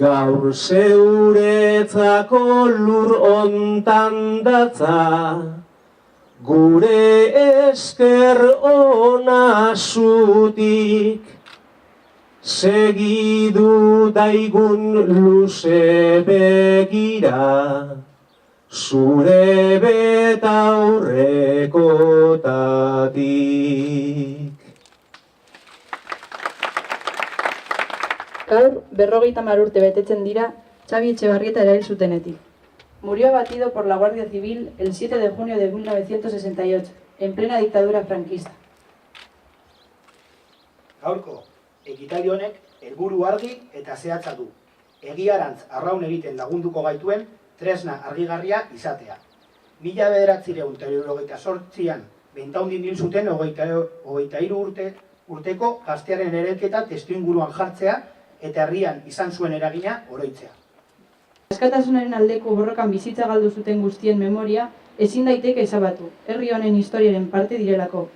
Gaur zeuretzako lur ontan datza, gure esker ona zutik, segidu daigun luze begira, zure betaurrekotatik. Gaur, 50 urte betetzen dira Xabi Etxebarrieta erail zutenetik. Murió abatido por la Guardia Civil el 7 de junio de 1968, en plena dictadura franquista. Gaurko, ekitaldi honek helburu argi eta zehatza du. Egiarantz arraun egiten lagunduko gaituen tresna argigarria izatea. 1978an Bentaundin hil zuten 23 urteko gaztearen erelketa testuinguruan jartzea eta herrian izan zuen eragina oroitzea. Askatasunaren aldeko borrokan bizitza galdu zuten guztien memoria ezin daiteke ezabatu, herri honen historiaren parte direlako.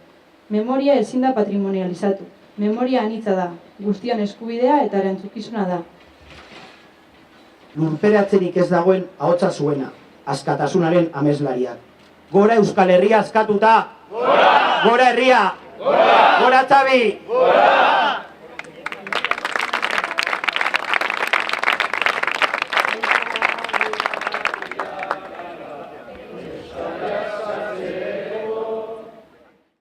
Memoria ezin da patrimonializatu. Memoria anitza da, guztion eskubidea eta erantzukizuna da. Lurperatzerik ez dagoen ahotsa zuena, askatasunaren ameslariak. Gora Euskal Herria askatuta! Gora! Gora herria! Gora! Gora Xabi! Gora!